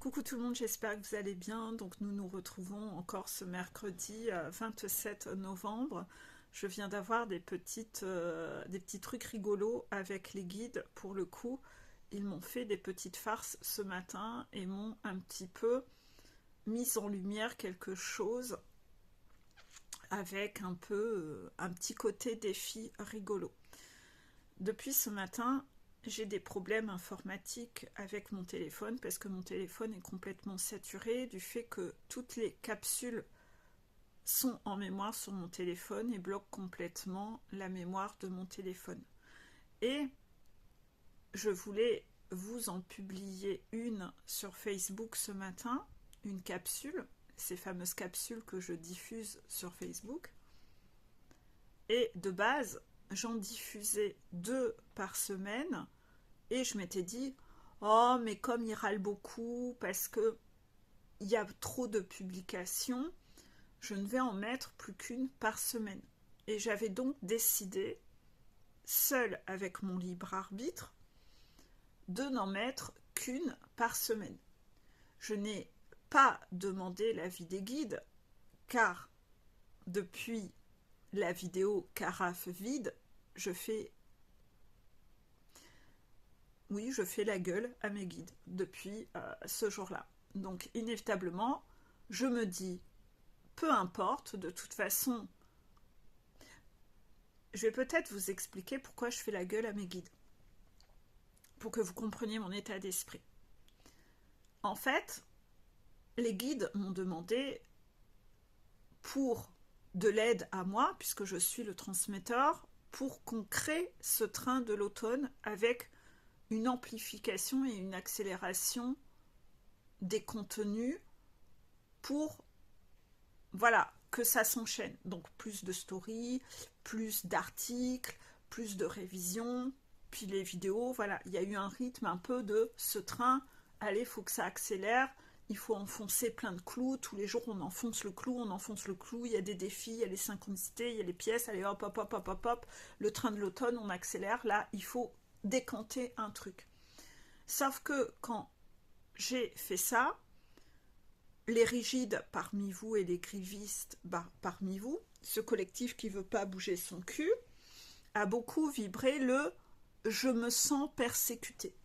Coucou tout le monde, j'espère que vous allez bien. Donc nous nous retrouvons encore ce mercredi 27 novembre. Je viens d'avoir des petits trucs rigolos avec les guides. Pour le coup, ils m'ont fait des petites farces ce matin et m'ont un petit peu mis en lumière quelque chose avec un petit côté défi rigolo. Depuis ce matin, j'ai des problèmes informatiques avec mon téléphone parce que mon téléphone est complètement saturé du fait que toutes les capsules sont en mémoire sur mon téléphone et bloquent complètement la mémoire de mon téléphone. Et je voulais vous en publier une sur Facebook ce matin, une capsule, ces fameuses capsules que je diffuse sur Facebook. Et de base, j'en diffusais 2 par semaine et je m'étais dit oh mais comme il râle beaucoup parce que il y a trop de publications, je ne vais en mettre plus qu'une par semaine. Et j'avais donc décidé, seule avec mon libre arbitre, de n'en mettre qu'une par semaine. Je n'ai pas demandé l'avis des guides car depuis la vidéo carafe vide, je fais la gueule à mes guides depuis ce jour-là. Donc inévitablement, je me dis, peu importe, de toute façon, je vais peut-être vous expliquer pourquoi je fais la gueule à mes guides, pour que vous compreniez mon état d'esprit. En fait, les guides m'ont demandé, pour de l'aide à moi, puisque je suis le transmetteur, pour qu'on crée ce train de l'automne avec une amplification et une accélération des contenus pour, voilà, que ça s'enchaîne. Donc plus de stories, plus d'articles, plus de révisions, puis les vidéos, voilà. Il y a eu un rythme un peu de ce train, allez, il faut que ça accélère, il faut enfoncer plein de clous, tous les jours on enfonce le clou, il y a des défis, il y a les synchronicités, il y a les pièces, allez hop, hop, hop, hop, hop, hop, le train de l'automne, on accélère, là, il faut décanter un truc. Sauf que quand j'ai fait ça, les rigides parmi vous et les grévistes parmi vous, ce collectif qui ne veut pas bouger son cul, a beaucoup vibré le « je me sens persécuté ».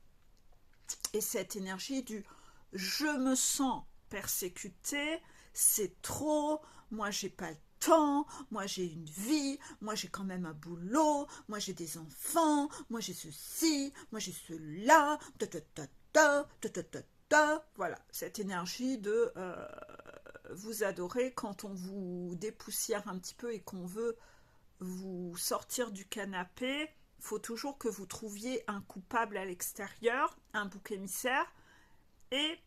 Et cette énergie du « je me sens persécuté », c'est trop, moi j'ai pas le temps, moi j'ai une vie, moi j'ai quand même un boulot, moi j'ai des enfants, moi j'ai ceci, moi j'ai cela, voilà, cette énergie de vous adorer quand on vous dépoussière un petit peu et qu'on veut vous sortir du canapé. Il faut toujours que vous trouviez un coupable à l'extérieur, un bouc émissaire, et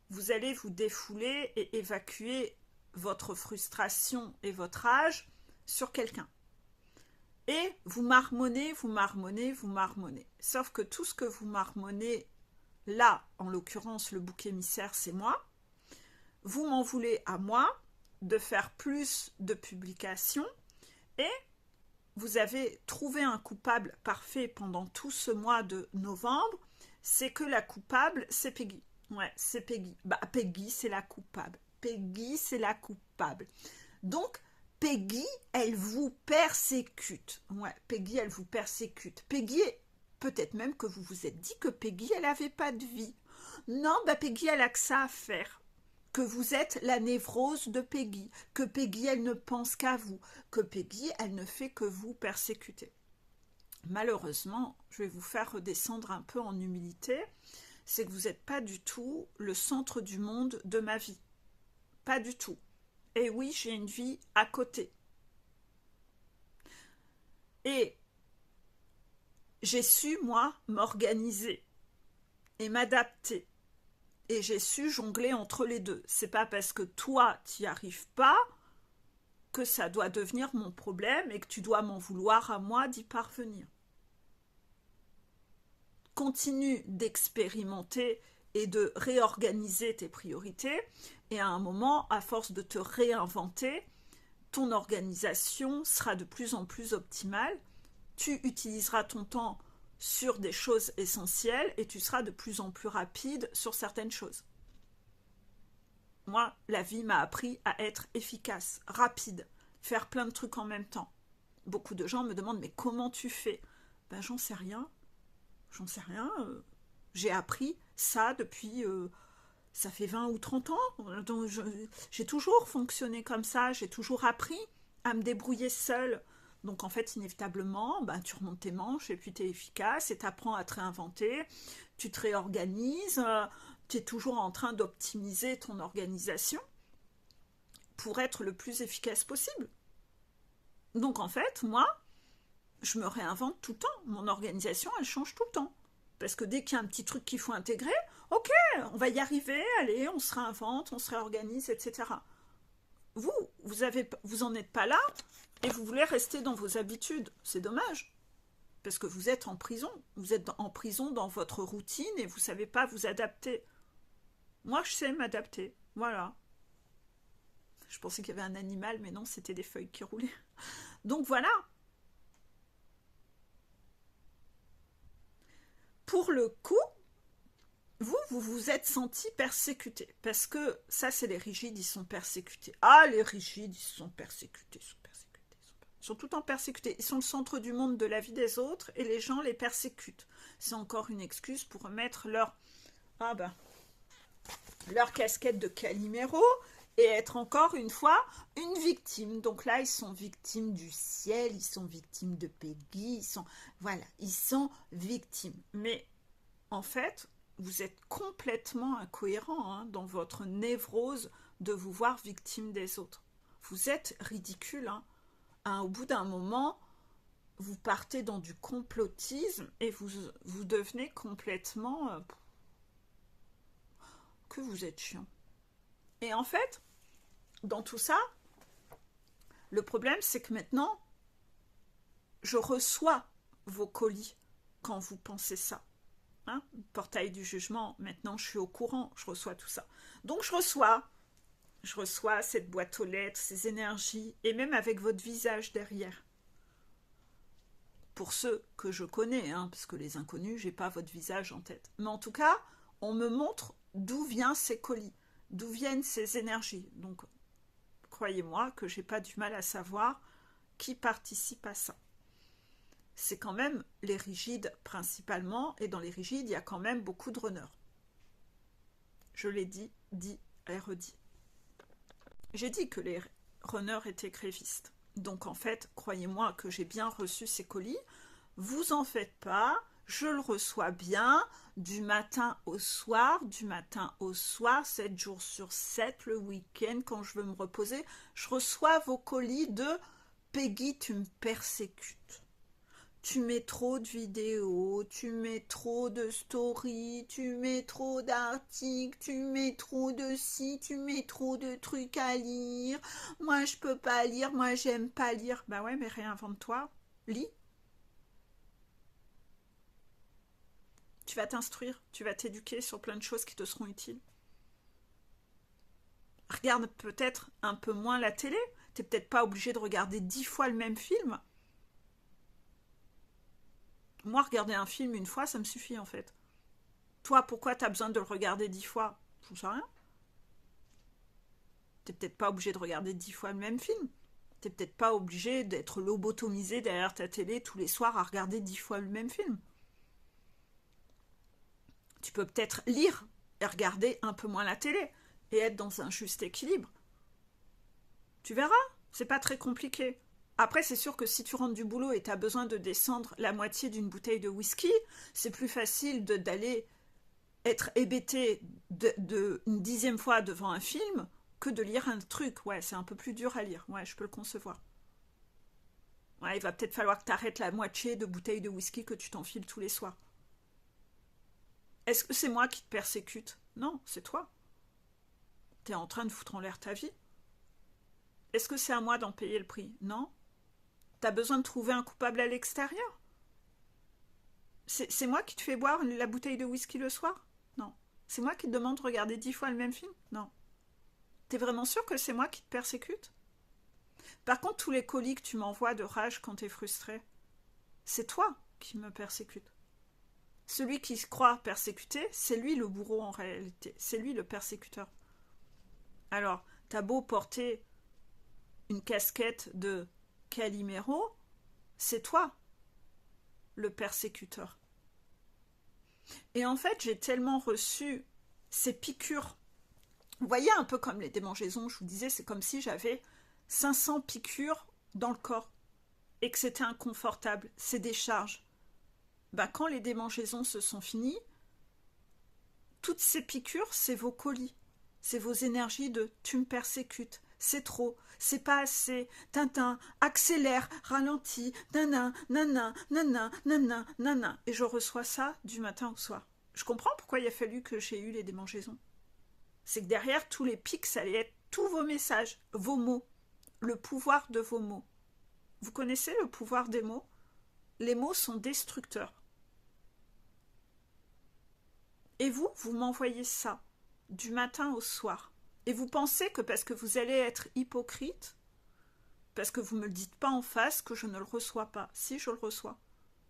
vous allez vous défouler et évacuer votre frustration et votre rage sur quelqu'un. Et vous marmonnez, vous marmonnez, vous marmonnez. Sauf que tout ce que vous marmonnez, là, en l'occurrence, le bouc émissaire, c'est moi. Vous m'en voulez à moi de faire plus de publications et vous avez trouvé un coupable parfait pendant tout ce mois de novembre, c'est que la coupable, c'est Peggy. Ouais, c'est Peggy. Bah, Peggy, c'est la coupable. Peggy, c'est la coupable. Donc, Peggy, elle vous persécute. Ouais, Peggy, elle vous persécute. Peggy, peut-être même que vous vous êtes dit que Peggy, elle n'avait pas de vie. Non, bah Peggy, elle a que ça à faire. Que vous êtes la névrose de Peggy, que Peggy, elle ne pense qu'à vous, que Peggy, elle ne fait que vous persécuter. Malheureusement, je vais vous faire redescendre un peu en humilité, c'est que vous n'êtes pas du tout le centre du monde de ma vie. Pas du tout. Et oui, j'ai une vie à côté. Et j'ai su, moi, m'organiser et m'adapter. Et j'ai su jongler entre les deux. C'est pas parce que toi, t'y arrives pas que ça doit devenir mon problème et que tu dois m'en vouloir à moi d'y parvenir. Continue d'expérimenter et de réorganiser tes priorités et à un moment, à force de te réinventer, ton organisation sera de plus en plus optimale. Tu utiliseras ton temps sur des choses essentielles et tu seras de plus en plus rapide sur certaines choses. Moi, la vie m'a appris à être efficace, rapide, faire plein de trucs en même temps. Beaucoup de gens me demandent, mais comment tu fais? Ben, j'en sais rien. J'en sais rien. J'ai appris ça depuis... ça fait 20 ou 30 ans. Donc j'ai toujours fonctionné comme ça. J'ai toujours appris à me débrouiller seule. Donc en fait, inévitablement, ben, tu remontes tes manches et puis tu es efficace et tu apprends à te réinventer. Tu te réorganises. Tu es toujours en train d'optimiser ton organisation pour être le plus efficace possible. Donc en fait, moi, je me réinvente tout le temps. Mon organisation, elle change tout le temps. Parce que dès qu'il y a un petit truc qu'il faut intégrer, ok, on va y arriver, allez, on se réinvente, on se réorganise, etc. Vous, vous en êtes pas là et vous voulez rester dans vos habitudes. C'est dommage. Parce que vous êtes en prison. Vous êtes en prison dans votre routine et vous ne savez pas vous adapter. Moi, je sais m'adapter. Voilà. Je pensais qu'il y avait un animal, mais non, c'était des feuilles qui roulaient. Donc voilà. Pour le coup, vous vous êtes senti persécuté. Parce que ça, c'est les rigides, ils sont persécutés. Ah, les rigides, ils sont persécutés, ils sont tout le temps persécutés. Ils sont le centre du monde de la vie des autres et les gens les persécutent. C'est encore une excuse pour remettre leur casquette de Calimero et être encore une fois une victime. Donc là, ils sont victimes du ciel, ils sont victimes de Peggy, ils sont victimes. Mais en fait, vous êtes complètement incohérent dans votre névrose de vous voir victime des autres. Vous êtes ridicule. Au bout d'un moment, vous partez dans du complotisme et vous devenez complètement... que vous êtes chiant. Et en fait, dans tout ça, le problème, c'est que maintenant, je reçois vos colis quand vous pensez ça. Portail du jugement, maintenant je suis au courant, je reçois tout ça. Donc je reçois cette boîte aux lettres, ces énergies, et même avec votre visage derrière. Pour ceux que je connais, parce que les inconnus, j'ai pas votre visage en tête. Mais en tout cas, on me montre d'où viennent ces colis, d'où viennent ces énergies. Donc, croyez-moi que j'ai pas du mal à savoir qui participe à ça. C'est quand même les rigides principalement, et dans les rigides, il y a quand même beaucoup de runners. Je l'ai dit et redit. J'ai dit que les runners étaient grévistes. Donc en fait, croyez-moi que j'ai bien reçu ces colis. Vous en faites pas, je le reçois bien, du matin au soir, 7 jours sur 7, le week-end, quand je veux me reposer, je reçois vos colis de Peggy, tu me persécutes. Tu mets trop de vidéos, tu mets trop de stories, tu mets trop d'articles, tu mets trop de ci, tu mets trop de trucs à lire. Moi, je peux pas lire, moi, j'aime pas lire. Bah ouais, mais réinvente-toi. Lis. Tu vas t'instruire, tu vas t'éduquer sur plein de choses qui te seront utiles. Regarde peut-être un peu moins la télé. T'es peut-être pas obligé de regarder 10 fois le même film. Moi, regarder un film une fois, ça me suffit en fait. Toi, pourquoi t'as besoin de le regarder 10 fois? Je ne sais rien. T'es peut-être pas obligé de regarder 10 fois le même film. T'es peut-être pas obligé d'être lobotomisé derrière ta télé tous les soirs à regarder 10 fois le même film. Tu peux peut-être lire et regarder un peu moins la télé et être dans un juste équilibre. Tu verras, c'est pas très compliqué. Après, c'est sûr que si tu rentres du boulot et tu as besoin de descendre la moitié d'une bouteille de whisky, c'est plus facile d'aller être hébété une 10e fois devant un film que de lire un truc. Ouais, c'est un peu plus dur à lire. Ouais, je peux le concevoir. Ouais, il va peut-être falloir que tu arrêtes la moitié de bouteille de whisky que tu t'enfiles tous les soirs. Est-ce que c'est moi qui te persécute? Non, c'est toi. Tu es en train de foutre en l'air ta vie. Est-ce que c'est à moi d'en payer le prix? Non. T'as besoin de trouver un coupable à l'extérieur? C'est moi qui te fais boire la bouteille de whisky le soir? Non. C'est moi qui te demande de regarder 10 fois le même film? Non. T'es vraiment sûr que c'est moi qui te persécute? Par contre, tous les colis que tu m'envoies de rage quand t'es frustré, c'est toi qui me persécute. Celui qui se croit persécuté, c'est lui le bourreau en réalité. C'est lui le persécuteur. Alors, t'as beau porter une casquette de Calimero, c'est toi le persécuteur. Et en fait, j'ai tellement reçu ces piqûres. Vous voyez, un peu comme les démangeaisons, je vous disais, c'est comme si j'avais 500 piqûres dans le corps et que c'était inconfortable. C'est des charges. Ben, quand les démangeaisons se sont finies, toutes ces piqûres, c'est vos colis. C'est vos énergies de tu me persécutes, c'est trop, c'est pas assez, tintin, accélère, ralentis, nanan, nanan, nanan, nanan, nanan. Et je reçois ça du matin au soir. Je comprends pourquoi il a fallu que j'ai eu les démangeaisons. C'est que derrière tous les pics, ça allait être tous vos messages, vos mots, le pouvoir de vos mots. Vous connaissez le pouvoir des mots? Les mots sont destructeurs. Et vous, vous m'envoyez ça du matin au soir. Et vous pensez que parce que vous allez être hypocrite, parce que vous ne me le dites pas en face, que je ne le reçois pas. Si, je le reçois.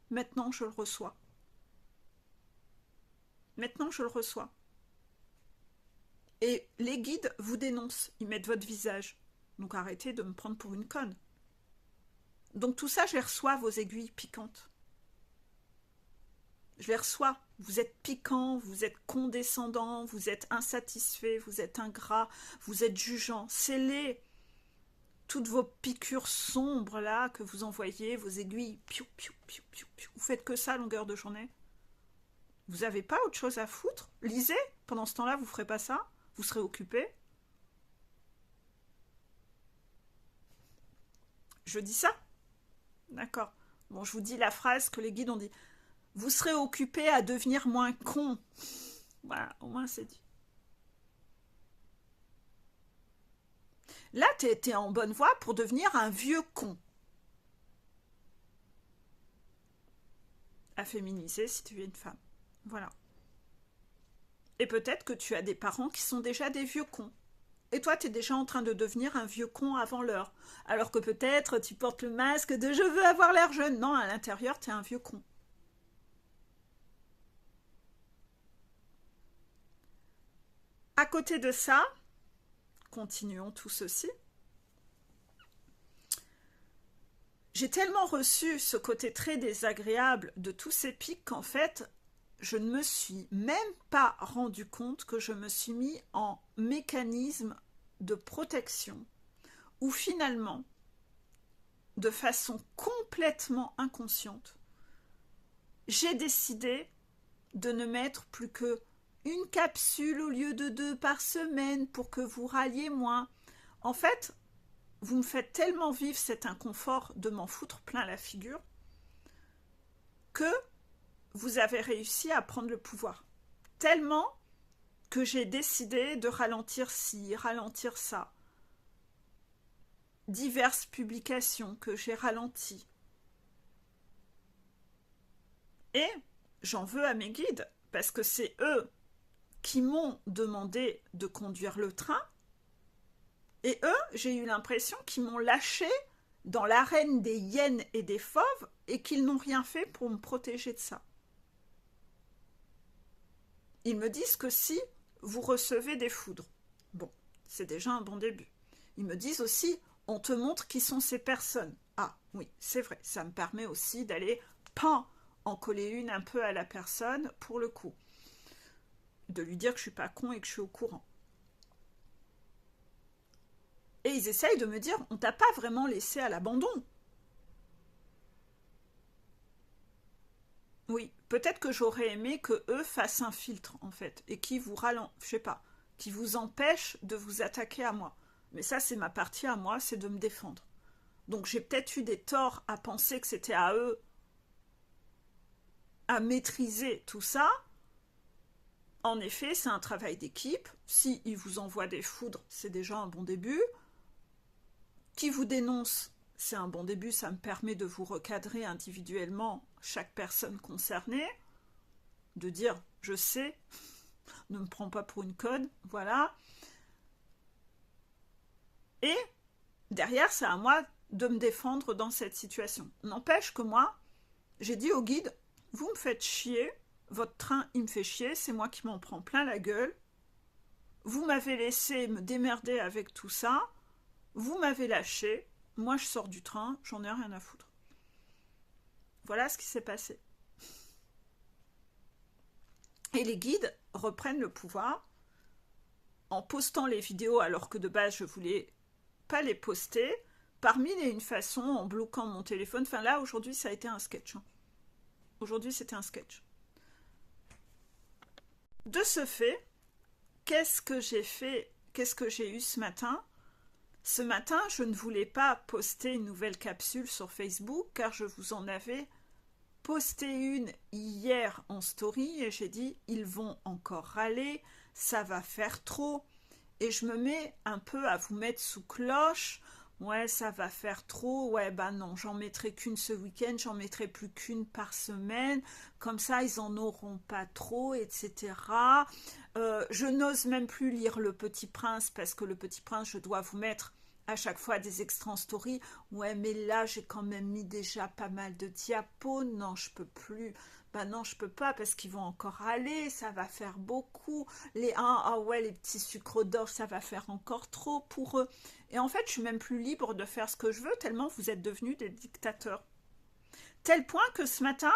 Maintenant, je le reçois. Maintenant, je le reçois. Et les guides vous dénoncent. Ils mettent votre visage. Donc arrêtez de me prendre pour une conne. Donc tout ça, je les reçois, vos aiguilles piquantes. Je les reçois. Vous êtes piquant, vous êtes condescendant, vous êtes insatisfait, vous êtes ingrat, vous êtes jugeant. Scellez toutes vos piqûres sombres là que vous envoyez, vos aiguilles. Piou, piou, piou, piou, piou. Vous faites que ça à longueur de journée. Vous n'avez pas autre chose à foutre? Lisez. Pendant ce temps-là, vous ne ferez pas ça. Vous serez occupé. Je dis ça? D'accord. Bon, je vous dis la phrase que les guides ont dit. Vous serez occupé à devenir moins con. Voilà, au moins c'est dit. Là, t'es en bonne voie pour devenir un vieux con. À féminiser si tu es une femme. Voilà. Et peut-être que tu as des parents qui sont déjà des vieux cons. Et toi, tu es déjà en train de devenir un vieux con avant l'heure. Alors que peut-être tu portes le masque de « je veux avoir l'air jeune ». Non, à l'intérieur, tu es un vieux con. À côté de ça, continuons tout ceci. J'ai tellement reçu ce côté très désagréable de tous ces pics qu'en fait, je ne me suis même pas rendu compte que je me suis mis en mécanisme de protection où finalement, de façon complètement inconsciente, j'ai décidé de ne mettre plus que une capsule au lieu de 2 par semaine pour que vous râliez moins. En fait, vous me faites tellement vivre cet inconfort de m'en foutre plein la figure que vous avez réussi à prendre le pouvoir. Tellement que j'ai décidé de ralentir ci, ralentir ça. Diverses publications que j'ai ralenties. Et j'en veux à mes guides, parce que c'est eux qui m'ont demandé de conduire le train, et eux, j'ai eu l'impression qu'ils m'ont lâché dans l'arène des hyènes et des fauves, et qu'ils n'ont rien fait pour me protéger de ça. Ils me disent que si vous recevez des foudres, bon, c'est déjà un bon début. Ils me disent aussi, on te montre qui sont ces personnes. Ah oui, c'est vrai, ça me permet aussi d'aller en coller une un peu à la personne pour le coup. De lui dire que je suis pas con et que je suis au courant. Et ils essayent de me dire, on t'a pas vraiment laissé à l'abandon. Oui, peut-être que j'aurais aimé que eux fassent un filtre en fait et qui vous je sais pas, qui vous empêche de vous attaquer à moi. Mais ça, c'est ma partie à moi, c'est de me défendre. Donc j'ai peut-être eu des torts à penser que c'était à eux à maîtriser tout ça. En effet, c'est un travail d'équipe. Si ils vous envoient des foudres, c'est déjà un bon début. Qui vous dénonce, c'est un bon début, ça me permet de vous recadrer individuellement chaque personne concernée, de dire, je sais, ne me prends pas pour une conne, voilà. Et derrière, c'est à moi de me défendre dans cette situation. N'empêche que moi, j'ai dit au guide, vous me faites chier, votre train, il me fait chier, c'est moi qui m'en prends plein la gueule, vous m'avez laissé me démerder avec tout ça, vous m'avez lâché, moi je sors du train, j'en ai rien à foutre. Voilà ce qui s'est passé. Et les guides reprennent le pouvoir en postant les vidéos alors que de base je voulais pas les poster, par mille et une façons, en bloquant mon téléphone. Enfin là, aujourd'hui, ça a été un sketch. Aujourd'hui, c'était un sketch. De ce fait, qu'est-ce que j'ai fait? Qu'est-ce que j'ai eu ce matin? Ce matin, je ne voulais pas poster une nouvelle capsule sur Facebook, car je vous en avais posté une hier en story, et j'ai dit, ils vont encore râler, ça va faire trop. Et je me mets un peu à vous mettre sous cloche. Ouais, ça va faire trop. Ouais, bah non, j'en mettrai qu'une ce week-end, j'en mettrai plus qu'une par semaine. Comme ça, ils en auront pas trop, etc. Je n'ose même plus lire Le Petit Prince parce que Le Petit Prince, je dois vous mettre à chaque fois des extra en story. Ouais, mais là, j'ai quand même mis déjà pas mal de diapos. Non, je peux plus. Bah non, je peux pas parce qu'ils vont encore aller, ça va faire beaucoup. Ah ouais, les petits sucres d'orge, ça va faire encore trop pour eux. Et en fait, je suis même plus libre de faire ce que je veux tellement vous êtes devenus des dictateurs. Tel point que ce matin,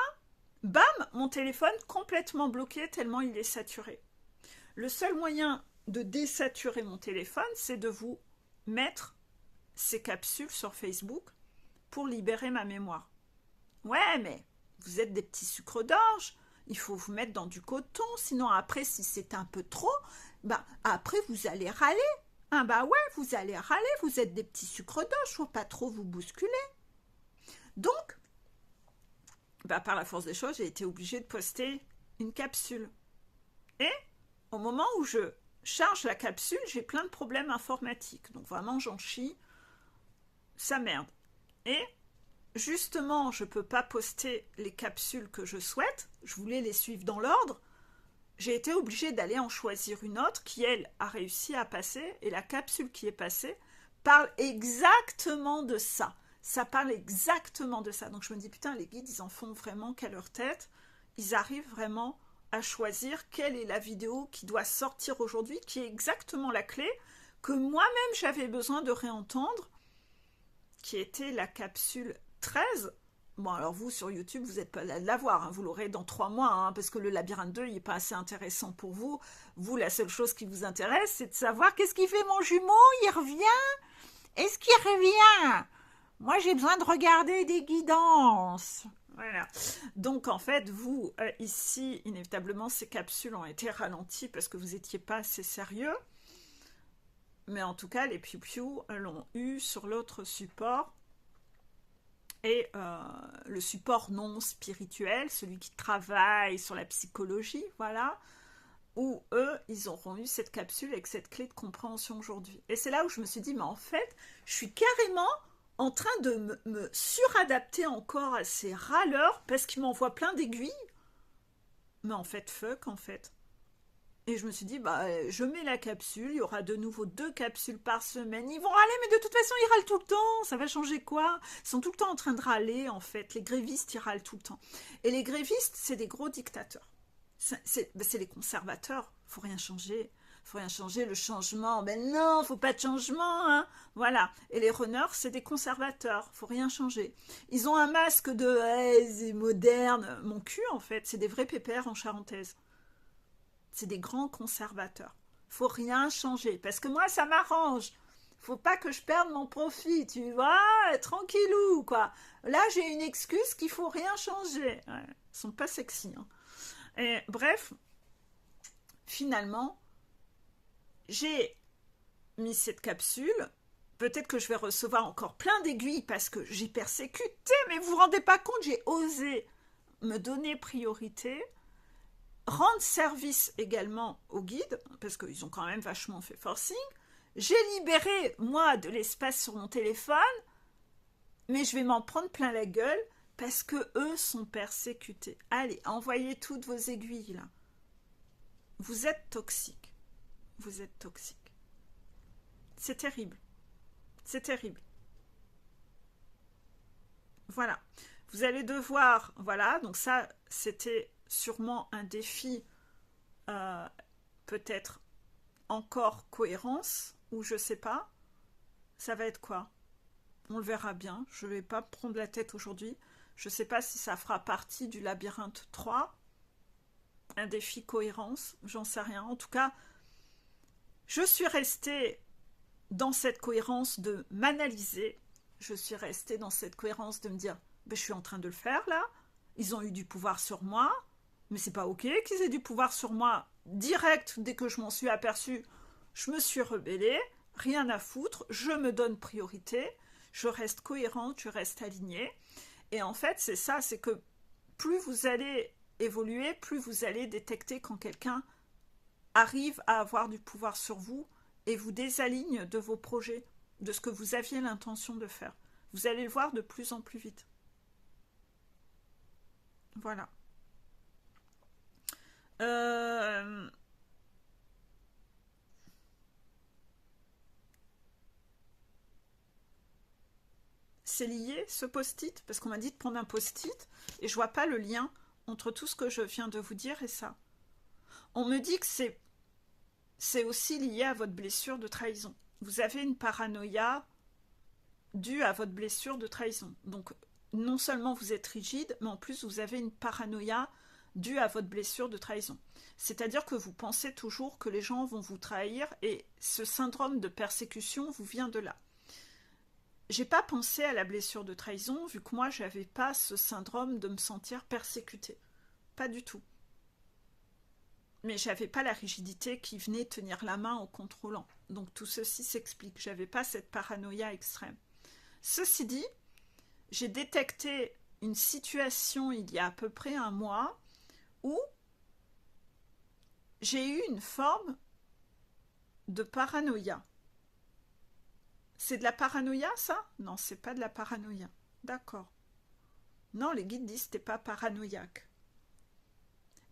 bam, mon téléphone complètement bloqué tellement il est saturé. Le seul moyen de désaturer mon téléphone, c'est de vous mettre ces capsules sur Facebook pour libérer ma mémoire. Ouais, mais vous êtes des petits sucres d'orge, il faut vous mettre dans du coton, sinon après, si c'est un peu trop, bah après vous allez râler. Ah bah ouais, vous allez râler, vous êtes des petits sucres d'orge, faut pas trop vous bousculer. Donc, bah par la force des choses, j'ai été obligée de poster une capsule. Et au moment où je charge la capsule, j'ai plein de problèmes informatiques. Donc vraiment, j'en chie, ça merde. Et justement, je ne peux pas poster les capsules que je souhaite, je voulais les suivre dans l'ordre, j'ai été obligée d'aller en choisir une autre qui, elle, a réussi à passer, et la capsule qui est passée parle exactement de ça. Ça parle exactement de ça. Donc je me dis, putain, les guides, ils en font vraiment qu'à leur tête. Ils arrivent vraiment à choisir quelle est la vidéo qui doit sortir aujourd'hui, qui est exactement la clé que moi-même j'avais besoin de réentendre, qui était la capsule 13. Bon, alors vous, sur YouTube, vous n'êtes pas là de la voir, hein. Vous l'aurez dans 3 mois, hein, parce que le labyrinthe 2, il n'est pas assez intéressant pour vous. Vous, la seule chose qui vous intéresse, c'est de savoir qu'est-ce qu'il fait mon jumeau, il revient? Est-ce qu'il revient? Moi, j'ai besoin de regarder des guidances. Voilà. Donc, en fait, vous, ici, inévitablement, ces capsules ont été ralenties parce que vous n'étiez pas assez sérieux. Mais en tout cas, les piou-piou l'ont eu sur l'autre support. Et le support non spirituel, celui qui travaille sur la psychologie, voilà, où eux, ils auront eu cette capsule avec cette clé de compréhension aujourd'hui. Et c'est là où je me suis dit, mais en fait, je suis carrément en train de me suradapter encore à ces râleurs parce qu'ils m'envoient plein d'aiguilles. Mais en fait, fuck, en fait. Et je me suis dit, bah, je mets la capsule, il y aura de nouveau 2 capsules par semaine. Ils vont râler, mais de toute façon, ils râlent tout le temps. Ça va changer quoi? Ils sont tout le temps en train de râler, en fait. Les grévistes, ils râlent tout le temps. Et les grévistes, c'est des gros dictateurs. C'est les conservateurs. Faut rien changer. Faut rien changer, le changement. Ben non, faut pas de changement, hein. Voilà. Et les runners, c'est des conservateurs. Faut rien changer. Ils ont un masque de c'est moderne. Mon cul, en fait, c'est des vrais pépères en charentaise. C'est des grands conservateurs. Faut rien changer. Parce que moi, ça m'arrange. Faut pas que je perde mon profit, tu vois, tranquillou, quoi. Là, j'ai une excuse qu'il faut rien changer. Ouais, ils sont pas sexy, hein. Et bref, finalement, j'ai mis cette capsule. Peut-être que je vais recevoir encore plein d'aiguilles parce que j'ai persécuté, mais vous vous rendez pas compte, j'ai osé me donner priorité, rendre service également aux guides, parce qu'ils ont quand même vachement fait forcing. J'ai libéré, moi, de l'espace sur mon téléphone, mais je vais m'en prendre plein la gueule parce que eux sont persécutés. Allez, envoyez toutes vos aiguilles, là. Vous êtes toxiques. Vous êtes toxiques. C'est terrible. C'est terrible. Voilà. Vous allez devoir... Voilà, donc ça, c'était sûrement un défi peut-être encore cohérence, ou je sais pas, ça va être quoi? On le verra bien, je vais pas prendre la tête aujourd'hui. Je sais pas si ça fera partie du labyrinthe 3, un défi cohérence, j'en sais rien. En tout cas, je suis restée dans cette cohérence de m'analyser, je suis restée dans cette cohérence de me dire, ben, je suis en train de le faire là, ils ont eu du pouvoir sur moi, mais c'est pas ok qu'ils aient du pouvoir sur moi direct dès que je m'en suis aperçue, je me suis rebellée, rien à foutre, je me donne priorité, je reste cohérente, je reste alignée, et en fait c'est ça, c'est que plus vous allez évoluer, plus vous allez détecter quand quelqu'un arrive à avoir du pouvoir sur vous et vous désaligne de vos projets, de ce que vous aviez l'intention de faire. Vous allez le voir de plus en plus vite. Voilà. C'est lié ce post-it parce qu'on m'a dit de prendre un post-it et je vois pas le lien entre tout ce que je viens de vous dire et ça. On me dit que c'est aussi lié à votre blessure de trahison. Vous avez une paranoïa due à votre blessure de trahison. Donc, non seulement vous êtes rigide, mais en plus vous avez une paranoïa due à votre blessure de trahison. C'est-à-dire que vous pensez toujours que les gens vont vous trahir et ce syndrome de persécution vous vient de là. J'ai pas pensé à la blessure de trahison vu que moi j'avais pas ce syndrome de me sentir persécutée. Pas du tout. Mais j'avais pas la rigidité qui venait tenir la main au contrôlant. Donc tout ceci s'explique. J'avais pas cette paranoïa extrême. Ceci dit, j'ai détecté une situation il y a à peu près un mois où j'ai eu une forme de paranoïa. C'est de la paranoïa, ça? Non, c'est pas de la paranoïa. D'accord. Non, les guides disent que t'es pas paranoïaque.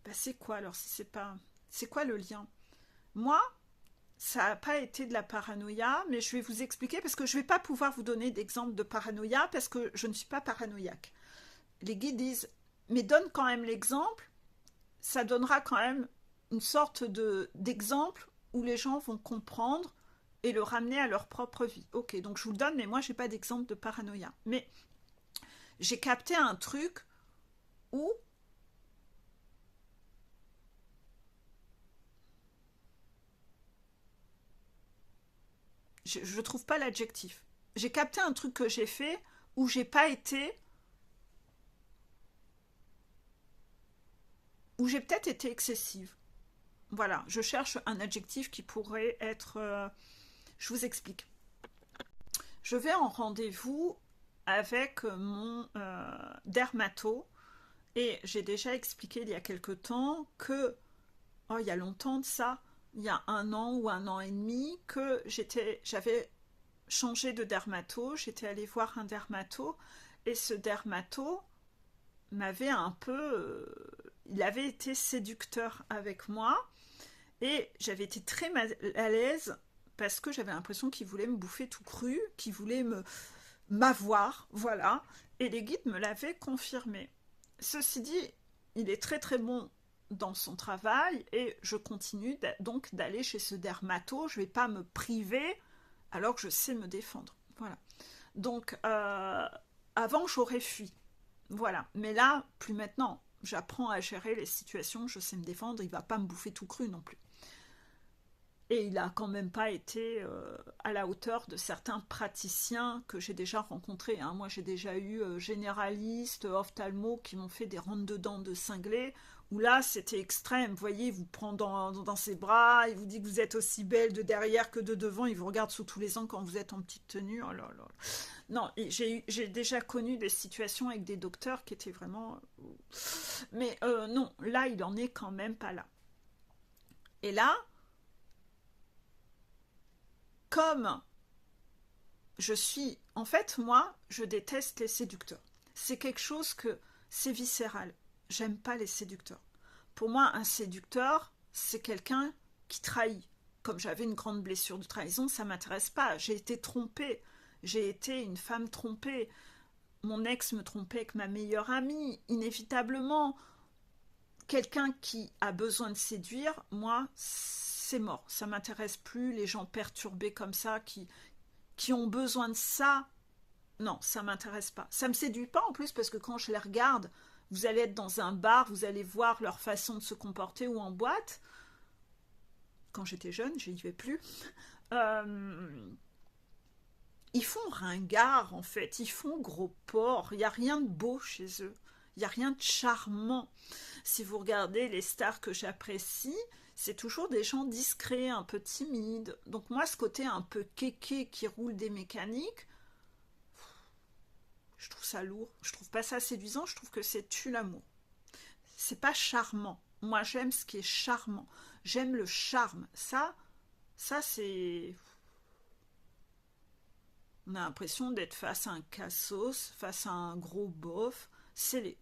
Ben c'est quoi alors si c'est pas... C'est quoi le lien? Moi, ça n'a pas été de la paranoïa, mais je vais vous expliquer parce que je ne vais pas pouvoir vous donner d'exemple de paranoïa parce que je ne suis pas paranoïaque. Les guides disent, mais donne quand même l'exemple, ça donnera quand même une sorte d'exemple où les gens vont comprendre et le ramener à leur propre vie. Ok, donc je vous le donne, mais moi je n'ai pas d'exemple de paranoïa. Mais j'ai capté un truc où je ne trouve pas l'adjectif. J'ai capté un truc que j'ai fait où j'ai pas été... où j'ai peut-être été excessive. Voilà, je cherche un adjectif qui pourrait être... je vous explique. Je vais en rendez-vous avec mon dermato et j'ai déjà expliqué il y a quelque temps que, oh, il y a longtemps de ça, il y a 1 an ou 1 an et demi, que j'avais changé de dermato, j'étais allée voir un dermato et ce dermato m'avait un peu... il avait été séducteur avec moi et j'avais été très mal à l'aise parce que j'avais l'impression qu'il voulait me bouffer tout cru, qu'il voulait m'avoir, voilà. Et les guides me l'avaient confirmé. Ceci dit, il est très très bon dans son travail et je continue donc d'aller chez ce dermato. Je ne vais pas me priver alors que je sais me défendre. Voilà. Donc, avant, j'aurais fui. Voilà. Mais là, plus maintenant. J'apprends à gérer les situations, je sais me défendre, il ne va pas me bouffer tout cru non plus. Et il n'a quand même pas été à la hauteur de certains praticiens que j'ai déjà rencontrés. Hein. Moi, j'ai déjà eu généralistes, ophtalmos qui m'ont fait des rentre-dedans de cinglés, où là, c'était extrême. Vous voyez, il vous prend dans ses bras, il vous dit que vous êtes aussi belle de derrière que de devant, il vous regarde sous tous les angles quand vous êtes en petite tenue. Oh là là. Non, j'ai déjà connu des situations avec des docteurs qui étaient vraiment... Mais non, là, il en est quand même pas là. Et là... comme je suis... En fait, moi, je déteste les séducteurs. C'est quelque chose que... c'est viscéral. J'aime pas les séducteurs. Pour moi, un séducteur, c'est quelqu'un qui trahit. Comme j'avais une grande blessure de trahison, ça m'intéresse pas. J'ai été trompée. J'ai été une femme trompée. Mon ex me trompait avec ma meilleure amie. Inévitablement, quelqu'un qui a besoin de séduire, moi, c'est mort. Ça m'intéresse plus, les gens perturbés comme ça, qui ont besoin de ça. Non, ça m'intéresse pas. Ça me séduit pas en plus parce que quand je les regarde, vous allez être dans un bar, vous allez voir leur façon de se comporter ou en boîte. Quand j'étais jeune, je n'y vais plus. Ils font ringard en fait, ils font gros porc. Il n'y a rien de beau chez eux. Il n'y a rien de charmant. Si vous regardez les stars que j'apprécie, c'est toujours des gens discrets, un peu timides. Donc moi, ce côté un peu kéké qui roule des mécaniques, je trouve ça lourd. Je trouve pas ça séduisant, je trouve que c'est tue l'amour. C'est pas charmant. Moi, j'aime ce qui est charmant. J'aime le charme. Ça c'est... On a l'impression d'être face à un cassos, face à un gros bof.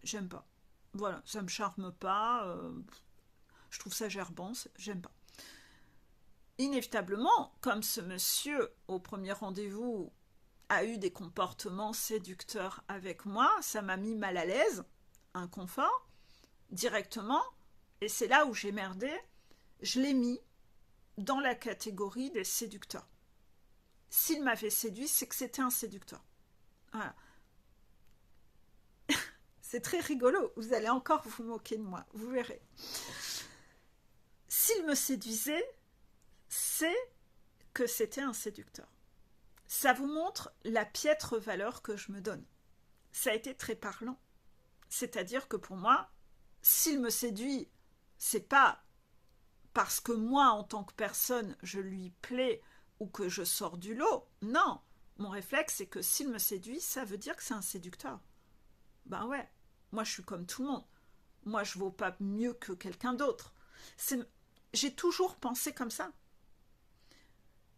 J'aime pas. Voilà, ça me charme pas. Je trouve ça gerbant, j'aime pas. Inévitablement, comme ce monsieur, au premier rendez-vous, a eu des comportements séducteurs avec moi, ça m'a mis mal à l'aise, inconfort, directement, et c'est là où j'ai merdé, je l'ai mis dans la catégorie des séducteurs. S'il m'avait séduit, c'est que c'était un séducteur. Voilà. C'est très rigolo, vous allez encore vous moquer de moi, vous verrez. S'il me séduisait, c'est que c'était un séducteur. Ça vous montre la piètre valeur que je me donne. Ça a été très parlant. C'est-à-dire que pour moi, s'il me séduit, c'est pas parce que moi, en tant que personne, je lui plais ou que je sors du lot. Non, mon réflexe, c'est que s'il me séduit, ça veut dire que c'est un séducteur. Ben ouais, moi je suis comme tout le monde. Moi je vaux pas mieux que quelqu'un d'autre. J'ai toujours pensé comme ça.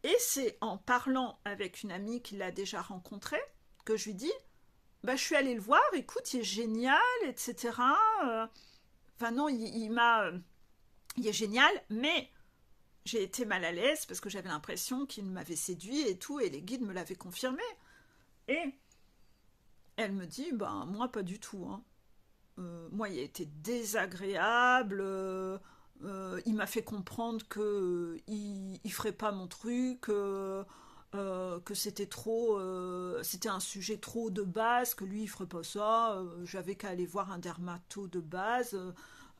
Et c'est en parlant avec une amie qui l'a déjà rencontré que je lui dis, bah, je suis allée le voir, écoute, il est génial, etc. Enfin non, il est génial, mais j'ai été mal à l'aise parce que j'avais l'impression qu'il m'avait séduit et tout, et les guides me l'avaient confirmé. Et elle me dit, bah moi pas du tout. Hein. Moi, il a été désagréable. Il m'a fait comprendre que il ferait pas mon truc, que c'était trop, c'était un sujet trop de base, que lui il ferait pas ça. J'avais qu'à aller voir un dermato de base.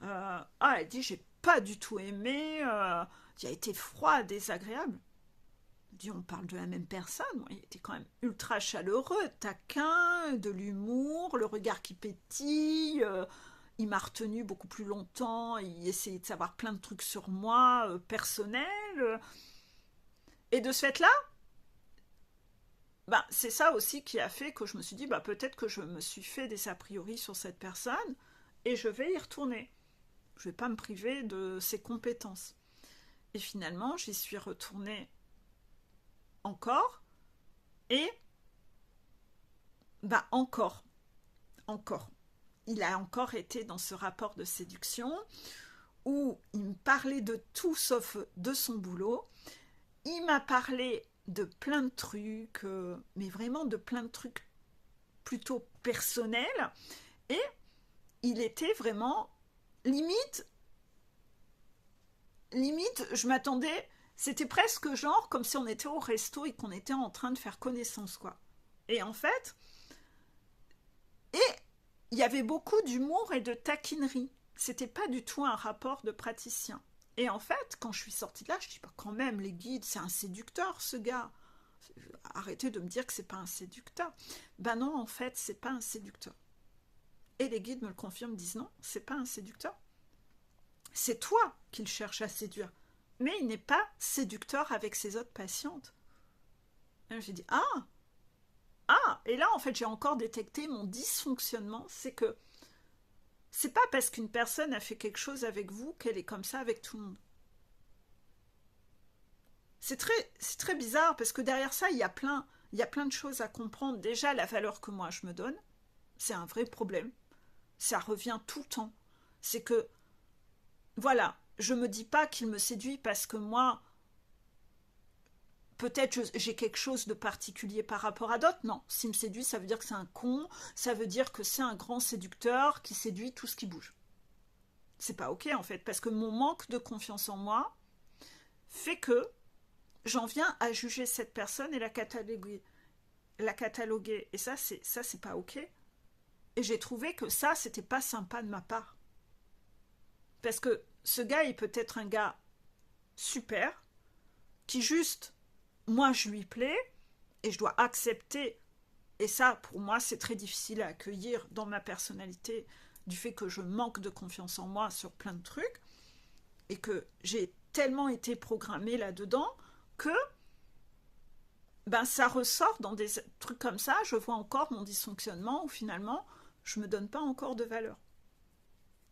Elle dit j'ai pas du tout aimé. Il a été froid, désagréable. Dit on parle de la même personne. Bon, il était quand même ultra chaleureux, taquin, de l'humour, le regard qui pétille. Il m'a retenu beaucoup plus longtemps, il essayait de savoir plein de trucs sur moi, personnels. Et de ce fait-là, ben, c'est ça aussi qui a fait que je me suis dit, ben, peut-être que je me suis fait des a priori sur cette personne, et je vais y retourner. Je ne vais pas me priver de ses compétences. Et finalement, j'y suis retournée encore, et ben, encore. Il a encore été dans ce rapport de séduction où il me parlait de tout sauf de son boulot. Il m'a parlé de plein de trucs, mais vraiment de plein de trucs plutôt personnels. Et il était vraiment limite, je m'attendais, c'était presque genre comme si on était au resto et qu'on était en train de faire connaissance, quoi. Et en fait, il y avait beaucoup d'humour et de taquinerie. C'était pas du tout un rapport de praticien. Et en fait, quand je suis sortie de là, je dis bah, quand même, les guides, c'est un séducteur, ce gars. Arrêtez de me dire que c'est pas un séducteur. Ben non, en fait, c'est pas un séducteur. Et les guides me le confirment, me disent non, c'est pas un séducteur. C'est toi qu'il cherche à séduire. Mais il n'est pas séducteur avec ses autres patientes. Et j'ai dit et là, en fait, j'ai encore détecté mon dysfonctionnement, c'est que c'est pas parce qu'une personne a fait quelque chose avec vous qu'elle est comme ça avec tout le monde. C'est très bizarre parce que derrière ça, il y a plein de choses à comprendre. Déjà, la valeur que moi je me donne, c'est un vrai problème. Ça revient tout le temps. C'est que, voilà, je me dis pas qu'il me séduit parce que moi, peut-être j'ai quelque chose de particulier par rapport à d'autres. Non, s'il me séduit, ça veut dire que c'est un con, ça veut dire que c'est un grand séducteur qui séduit tout ce qui bouge. C'est pas ok en fait, parce que mon manque de confiance en moi fait que j'en viens à juger cette personne et la cataloguer. Et ça, c'est pas ok. Et j'ai trouvé que ça, c'était pas sympa de ma part. Parce que ce gars, il peut être un gars super, qui juste, moi, je lui plais, et je dois accepter. Et ça, pour moi, c'est très difficile à accueillir dans ma personnalité, du fait que je manque de confiance en moi sur plein de trucs, et que j'ai tellement été programmée là-dedans, que ben, ça ressort dans des trucs comme ça, je vois encore mon dysfonctionnement, où finalement, je ne me donne pas encore de valeur.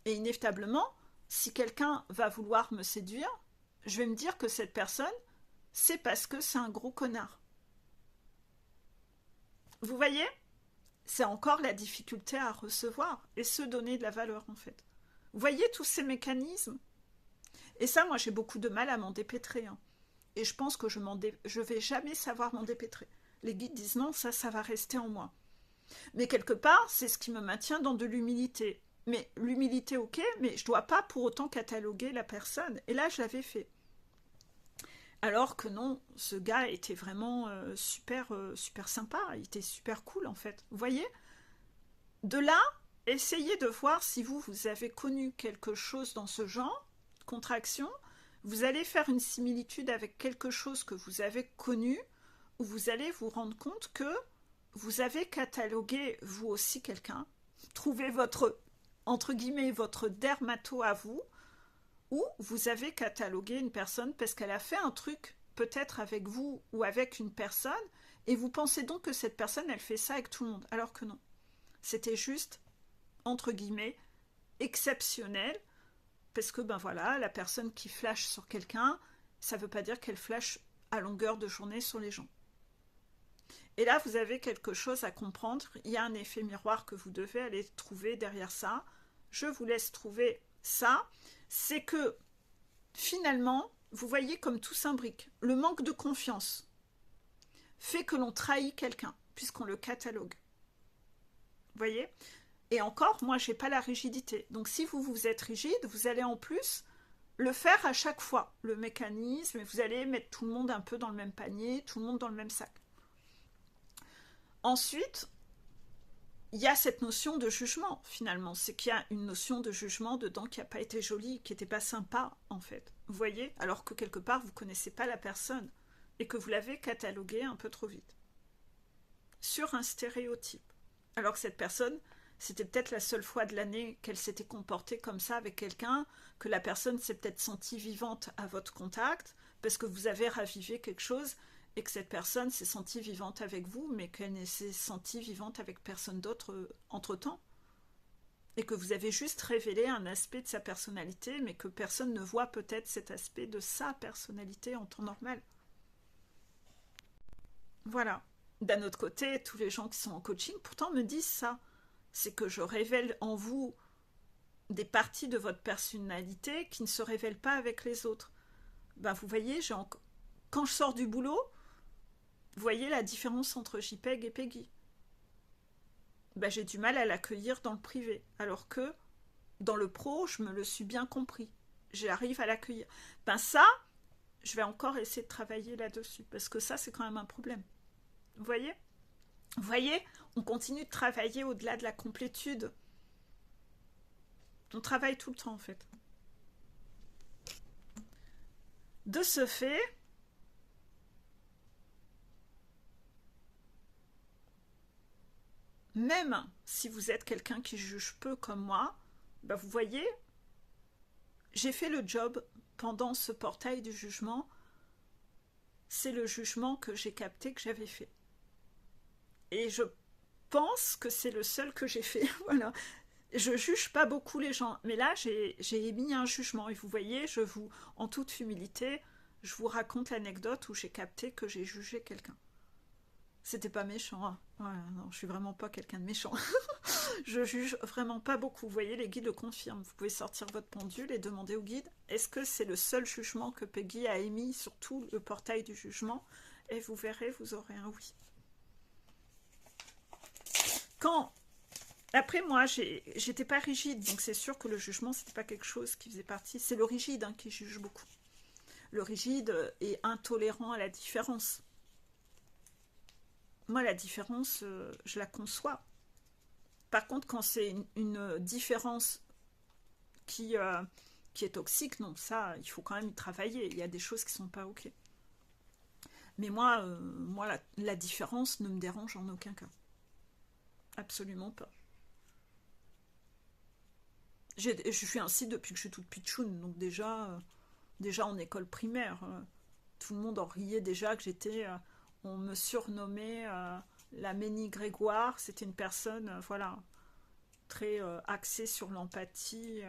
Et inévitablement, si quelqu'un va vouloir me séduire, je vais me dire que cette personne, c'est parce que c'est un gros connard. Vous voyez? C'est encore la difficulté à recevoir et se donner de la valeur, en fait. Vous voyez tous ces mécanismes? Et ça, moi, j'ai beaucoup de mal à m'en dépêtrer. Hein. Et je pense que je vais jamais savoir m'en dépêtrer. Les guides disent non, ça va rester en moi. Mais quelque part, c'est ce qui me maintient dans de l'humilité. Mais l'humilité, ok, mais je ne dois pas pour autant cataloguer la personne. Et là, je l'avais fait. Alors que non, ce gars était vraiment super sympa, il était super cool en fait. Vous voyez? De là, essayez de voir si vous avez connu quelque chose dans ce genre, contraction, vous allez faire une similitude avec quelque chose que vous avez connu, où vous allez vous rendre compte que vous avez catalogué vous aussi quelqu'un, trouvé votre, entre guillemets, votre dermato à vous, ou vous avez catalogué une personne parce qu'elle a fait un truc peut-être avec vous ou avec une personne, et vous pensez donc que cette personne, elle fait ça avec tout le monde, alors que non. C'était juste, entre guillemets, exceptionnel, parce que ben voilà, la personne qui flash sur quelqu'un, ça ne veut pas dire qu'elle flash à longueur de journée sur les gens. Et là, vous avez quelque chose à comprendre, il y a un effet miroir que vous devez aller trouver derrière ça. Je vous laisse trouver ça. C'est que finalement, vous voyez comme tout s'imbrique. Le manque de confiance fait que l'on trahit quelqu'un, puisqu'on le catalogue. Vous voyez? Et encore, moi, je n'ai pas la rigidité. Donc, si vous êtes rigide, vous allez en plus le faire à chaque fois, le mécanisme, et vous allez mettre tout le monde un peu dans le même panier, tout le monde dans le même sac. Ensuite, il y a cette notion de jugement, finalement. C'est qu'il y a une notion de jugement dedans qui n'a pas été jolie, qui n'était pas sympa, en fait. Vous voyez? Alors que quelque part, vous ne connaissez pas la personne et que vous l'avez cataloguée un peu trop vite. Sur un stéréotype. Alors que cette personne, c'était peut-être la seule fois de l'année qu'elle s'était comportée comme ça avec quelqu'un, que la personne s'est peut-être sentie vivante à votre contact, parce que vous avez ravivé quelque chose, et que cette personne s'est sentie vivante avec vous, mais qu'elle ne s'est sentie vivante avec personne d'autre entre-temps. Et que vous avez juste révélé un aspect de sa personnalité, mais que personne ne voit peut-être cet aspect de sa personnalité en temps normal. Voilà. D'un autre côté, tous les gens qui sont en coaching, pourtant, me disent ça. C'est que je révèle en vous des parties de votre personnalité qui ne se révèlent pas avec les autres. Ben, vous voyez, quand je sors du boulot, vous voyez la différence entre JPEG et Peggy. Ben, j'ai du mal à l'accueillir dans le privé, alors que dans le pro, je me le suis bien compris. J'arrive à l'accueillir. Ben ça, je vais encore essayer de travailler là-dessus, parce que ça, c'est quand même un problème. Vous voyez? Vous voyez, on continue de travailler au-delà de la complétude. On travaille tout le temps, en fait. De ce fait, même si vous êtes quelqu'un qui juge peu comme moi, ben vous voyez, j'ai fait le job pendant ce portail du jugement. C'est le jugement que j'ai capté que j'avais fait. Et je pense que c'est le seul que j'ai fait. Voilà. Je juge pas beaucoup les gens, mais là j'ai émis un jugement. Et vous voyez, en toute humilité, je vous raconte l'anecdote où j'ai capté que j'ai jugé quelqu'un. C'était pas méchant. Hein. Ouais, non, je suis vraiment pas quelqu'un de méchant. Je juge vraiment pas beaucoup. Vous voyez, les guides le confirment. Vous pouvez sortir votre pendule et demander au guide, est-ce que c'est le seul jugement que Peggy a émis sur tout le portail du jugement? Et vous verrez, vous aurez un oui. Après, moi, j'étais pas rigide, donc c'est sûr que le jugement, c'était pas quelque chose qui faisait partie. C'est le rigide qui juge beaucoup. le rigide est intolérant à la différence. Moi, la différence, je la conçois. Par contre, quand c'est une différence qui est toxique, non, ça, il faut quand même y travailler. Il y a des choses qui sont pas OK. Mais moi la différence ne me dérange en aucun cas. Absolument pas. Je suis ainsi depuis que je suis toute pitchoune, donc déjà en école primaire, tout le monde en riait déjà que on me surnommait la Ménie Grégoire. C'était une personne, voilà, très axée sur l'empathie.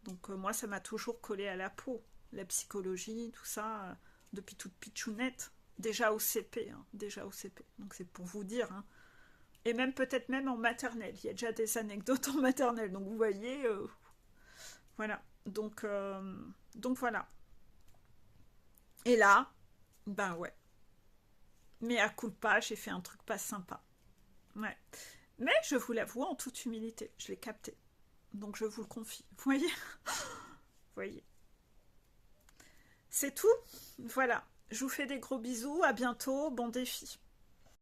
Donc moi, ça m'a toujours collé à la peau. La psychologie, tout ça, depuis toute pitchounette. Déjà au CP, hein, déjà au CP. Donc c'est pour vous dire, hein. Et même peut-être même en maternelle. Il y a déjà des anecdotes en maternelle. Donc vous voyez, voilà. Donc voilà. Et là, ben ouais. Mais à culpa, j'ai fait un truc pas sympa. Ouais. Mais je vous l'avoue en toute humilité, je l'ai capté. Donc je vous le confie. Vous voyez? Vous voyez. C'est tout. Voilà. Je vous fais des gros bisous. À bientôt. Bon défi.